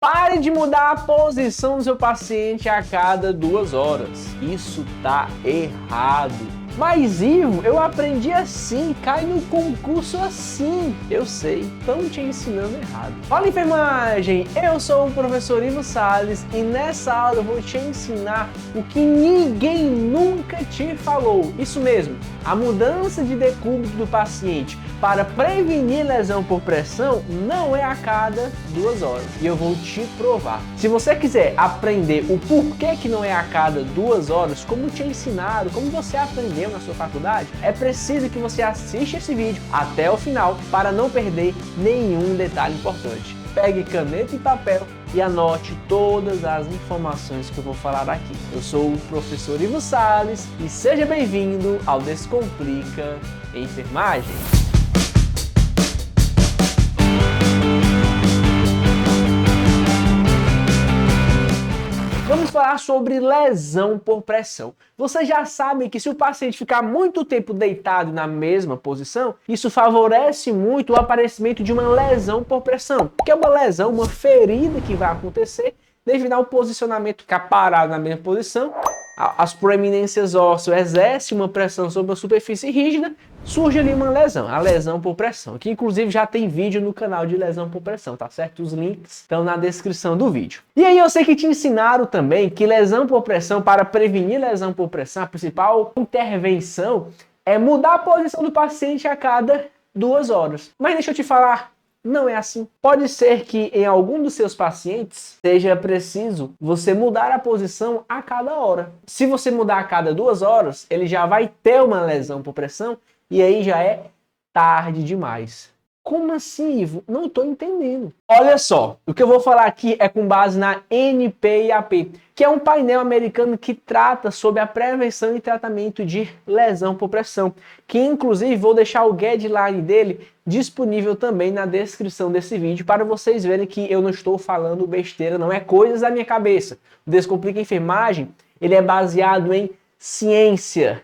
Pare de mudar a posição do seu paciente a cada 2 horas. Isso tá errado. Mas Ivo, eu aprendi assim, cai no concurso assim. Eu sei, estão te ensinando errado. Fala enfermagem, eu sou o professor Ivo Salles e nessa aula eu vou te ensinar o que ninguém nunca te falou. Isso mesmo, a mudança de decúbito do paciente para prevenir lesão por pressão não é a cada 2 horas. E eu vou te provar. Se você quiser aprender o porquê que não é a cada 2 horas, como te ensinaram, como você aprendeu na sua faculdade, é preciso que você assista esse vídeo até o final para não perder nenhum detalhe importante. Pegue caneta e papel e anote todas as informações que eu vou falar aqui. Eu sou o professor Ivo Salles e seja bem-vindo ao Descomplica Enfermagem. Vamos falar sobre lesão por pressão. Você já sabe que se o paciente ficar muito tempo deitado na mesma posição, isso favorece muito o aparecimento de uma lesão por pressão, que é uma lesão, uma ferida que vai acontecer devido ao posicionamento, ficar parado na mesma posição. As proeminências ósseas exercem uma pressão sobre a superfície rígida, surge ali uma lesão, a lesão por pressão, que inclusive já tem vídeo no canal de lesão por pressão, tá certo? Os links estão na descrição do vídeo. E aí eu sei que te ensinaram também que lesão por pressão, para prevenir lesão por pressão, a principal intervenção é mudar a posição do paciente a cada 2 horas. Mas deixa eu te falar, não é assim. Pode ser que em algum dos seus pacientes seja preciso você mudar a posição a cada hora. Se você mudar a cada 2 horas, ele já vai ter uma lesão por pressão e aí já é tarde demais. Como assim, Ivo? Não estou entendendo. Olha só, o que eu vou falar aqui é com base na NPIAP, que é um painel americano que trata sobre a prevenção e tratamento de lesão por pressão, que inclusive vou deixar o guideline dele disponível também na descrição desse vídeo para vocês verem que eu não estou falando besteira, não é coisas da minha cabeça. O Descomplica Enfermagem, ele é baseado em ciência,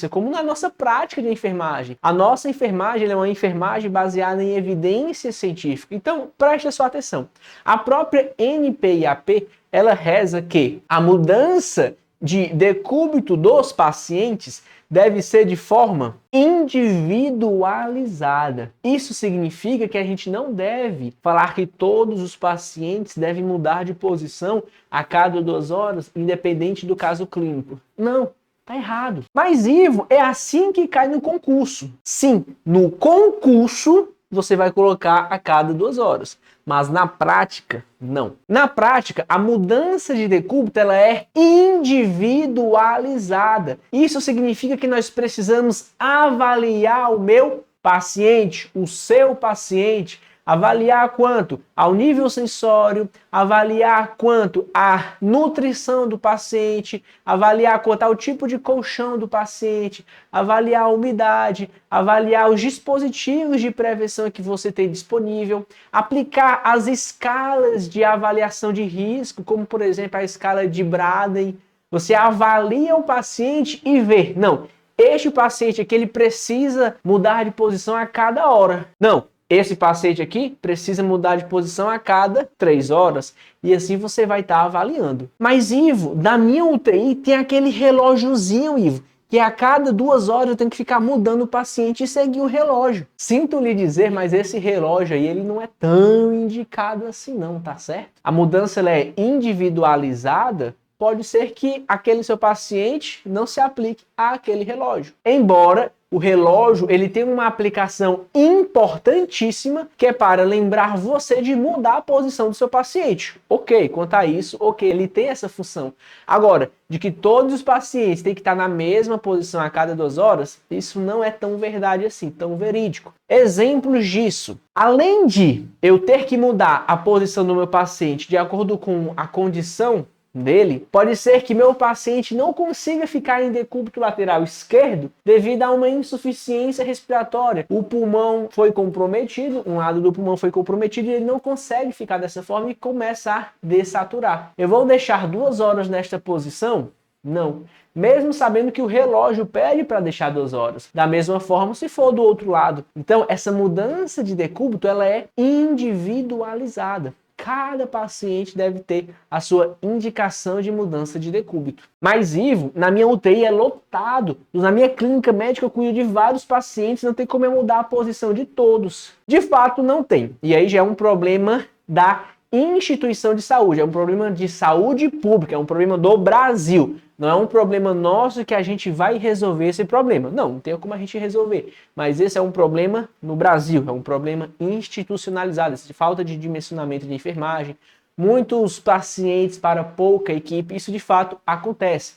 como na nossa prática de enfermagem. A nossa enfermagem é uma enfermagem baseada em evidência científica. Então, preste a sua atenção. A própria NPIAP, ela reza que a mudança de decúbito dos pacientes deve ser de forma individualizada. Isso significa que a gente não deve falar que todos os pacientes devem mudar de posição a cada 2 horas, independente do caso clínico. Não, tá errado. Mas, Ivo, é assim que cai no concurso. Sim, no concurso você vai colocar a cada 2 horas. Mas na prática, não. Na prática, a mudança de decúbito ela é individualizada. Isso significa que nós precisamos avaliar o meu paciente, o seu paciente, avaliar quanto ao nível sensório, avaliar quanto à nutrição do paciente, avaliar quanto ao tipo de colchão do paciente, avaliar a umidade, avaliar os dispositivos de prevenção que você tem disponível, aplicar as escalas de avaliação de risco, como por exemplo a escala de Braden. Você avalia o paciente e vê, não, este paciente aqui ele precisa mudar de posição a cada hora. Não. Esse paciente aqui precisa mudar de posição a cada 3 horas e assim você vai estar avaliando. Mas, Ivo, na minha UTI tem aquele relógiozinho, Ivo, que a cada 2 horas eu tenho que ficar mudando o paciente e seguir o relógio. Sinto lhe dizer, mas esse relógio aí ele não é tão indicado assim não, tá certo? A mudança ela é individualizada. Pode ser que aquele seu paciente não se aplique àquele relógio. Embora o relógio ele tem uma aplicação importantíssima que é para lembrar você de mudar a posição do seu paciente. Ok, quanto a isso, ok, ele tem essa função. Agora, de que todos os pacientes têm que estar na mesma posição a cada 2 horas, isso não é tão verdade assim, tão verídico. Exemplos disso. Além de eu ter que mudar a posição do meu paciente de acordo com a condição dele, pode ser que meu paciente não consiga ficar em decúbito lateral esquerdo devido a uma insuficiência respiratória. O pulmão foi comprometido, um lado do pulmão foi comprometido e ele não consegue ficar dessa forma e começa a dessaturar. Eu vou deixar 2 horas nesta posição? Não. Mesmo sabendo que o relógio pede para deixar 2 horas. Da mesma forma, se for do outro lado. Então, essa mudança de decúbito, ela é individualizada. cada paciente deve ter a sua indicação de mudança de decúbito. Mas, Ivo, na minha UTI é lotado. Na minha clínica médica eu cuido de vários pacientes, não tem como eu mudar a posição de todos. De fato, não tem. E aí já é um problema da instituição de saúde, é um problema de saúde pública, é um problema do Brasil. Não é um problema nosso que a gente vai resolver esse problema. Não tem como a gente resolver. Mas esse é um problema no Brasil, é um problema institucionalizado, essa falta de dimensionamento de enfermagem, muitos pacientes para pouca equipe, isso de fato acontece.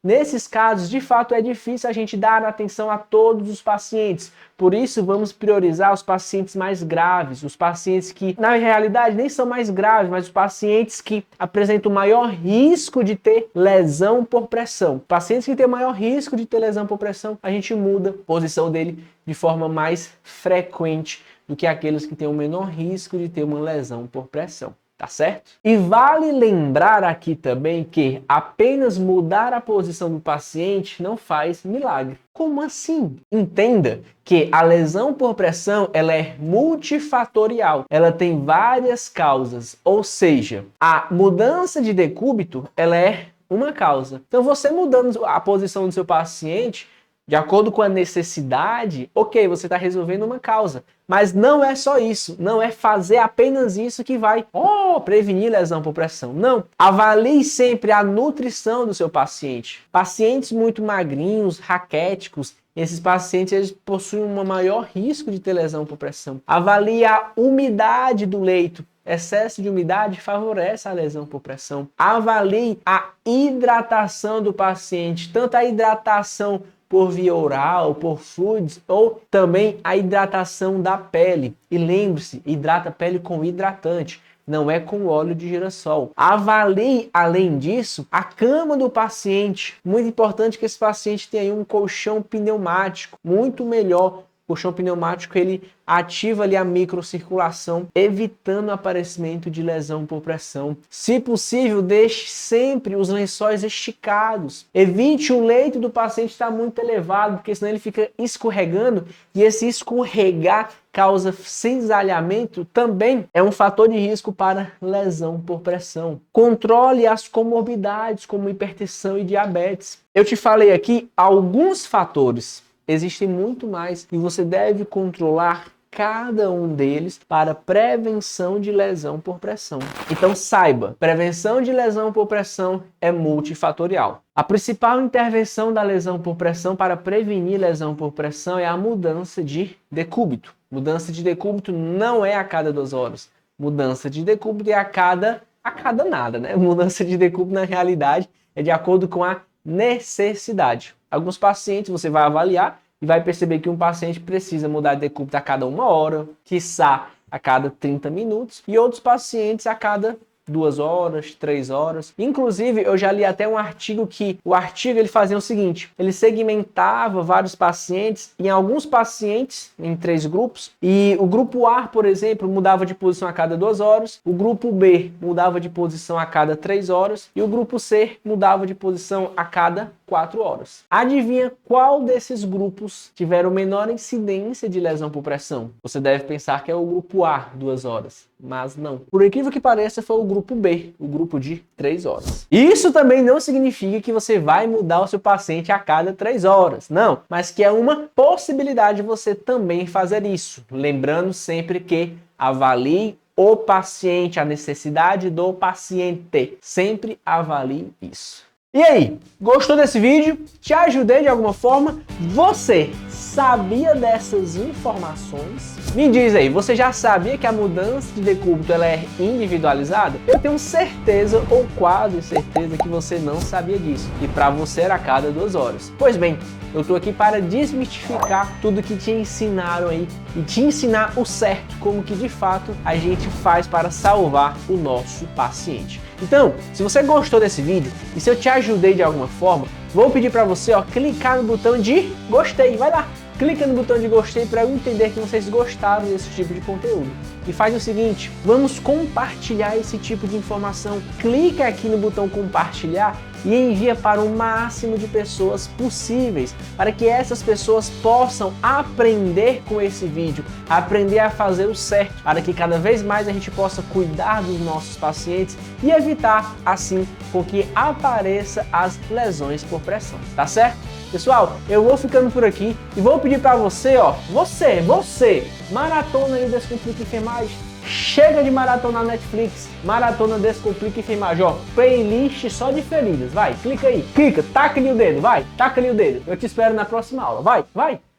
Nesses casos, de fato, é difícil a gente dar atenção a todos os pacientes. Por isso, vamos priorizar os pacientes mais graves, os pacientes que, na realidade, nem são mais graves, mas os pacientes que apresentam maior risco de ter lesão por pressão. Pacientes que têm maior risco de ter lesão por pressão, a gente muda a posição dele de forma mais frequente do que aqueles que têm o menor risco de ter uma lesão por pressão. Tá certo? E vale lembrar aqui também que apenas mudar a posição do paciente não faz milagre. Como assim? Entenda que a lesão por pressão ela é multifatorial, ela tem várias causas, ou seja, a mudança de decúbito ela é uma causa. Então você mudando a posição do seu paciente de acordo com a necessidade, ok, você está resolvendo uma causa. Mas não é só isso, não é fazer apenas isso que vai prevenir lesão por pressão. Não, avalie sempre a nutrição do seu paciente. Pacientes muito magrinhos, raquéticos, esses pacientes eles possuem um maior risco de ter lesão por pressão. Avalie a umidade do leito. Excesso de umidade favorece a lesão por pressão. Avalie a hidratação do paciente, tanto a hidratação por via oral, por fluidos, ou também a hidratação da pele. E lembre-se, hidrata a pele com hidratante, não é com óleo de girassol. Avalie, além disso, a cama do paciente. Muito importante que esse paciente tenha um colchão pneumático, muito melhor. O colchão pneumático ele ativa ali a microcirculação, evitando o aparecimento de lesão por pressão. Se possível, deixe sempre os lençóis esticados. Evite o leito do paciente estar muito elevado, porque senão ele fica escorregando e esse escorregar causa cisalhamento, também é um fator de risco para lesão por pressão. Controle as comorbidades como hipertensão e diabetes. Eu te falei aqui alguns fatores. Existem muito mais e você deve controlar cada um deles para prevenção de lesão por pressão. Então saiba, prevenção de lesão por pressão é multifatorial. A principal intervenção da lesão por pressão para prevenir lesão por pressão é a mudança de decúbito. Mudança de decúbito não é a cada 2 horas. Mudança de decúbito é a cada nada, né? Mudança de decúbito na realidade é de acordo com a necessidade. Alguns pacientes você vai avaliar e vai perceber que um paciente precisa mudar de decúbito a cada 1 hora, quiçá a cada 30 minutos, e outros pacientes a cada 2 horas, 3 horas. Inclusive, eu já li até um artigo que o artigo ele fazia o seguinte, ele segmentava vários pacientes, em alguns pacientes, em 3 grupos, e o grupo A, por exemplo, mudava de posição a cada 2 horas, o grupo B mudava de posição a cada 3 horas, e o grupo C mudava de posição a cada 4 horas. Adivinha qual desses grupos tiveram menor incidência de lesão por pressão? Você deve pensar que é o grupo A, 2 horas, mas não. Por incrível que pareça, foi o grupo B, o grupo de 3 horas. Isso também não significa que você vai mudar o seu paciente a cada 3 horas, não, mas que é uma possibilidade você também fazer isso. Lembrando sempre que avalie o paciente, a necessidade do paciente. Sempre avalie isso. E aí, gostou desse vídeo? Te ajudei de alguma forma? Você sabia dessas informações? Me diz aí, você já sabia que a mudança de decúbito ela é individualizada? Eu tenho certeza, ou quase certeza, que você não sabia disso. E para você era a cada 2 horas. Pois bem, eu tô aqui para desmistificar tudo que te ensinaram aí e te ensinar o certo, como que de fato a gente faz para salvar o nosso paciente. Então, se você gostou desse vídeo e se eu te ajudei de alguma forma, vou pedir para você clicar no botão de gostei. Vai lá, clica no botão de gostei para eu entender que vocês gostaram desse tipo de conteúdo. E faz o seguinte, vamos compartilhar esse tipo de informação. Clica aqui no botão compartilhar e envia para o máximo de pessoas possíveis, para que essas pessoas possam aprender com esse vídeo, aprender a fazer o certo, para que cada vez mais a gente possa cuidar dos nossos pacientes e evitar, assim, com que apareça as lesões por pressão, tá certo? Pessoal, eu vou ficando por aqui e vou pedir para você, você, maratona aí o Descomplica Enfermagem. Chega de maratona Netflix, maratona Descomplica Enfermagem, ó, playlist só de feridas, vai, clica aí, taca ali o dedo, vai, taca ali o dedo. Eu te espero na próxima aula, vai.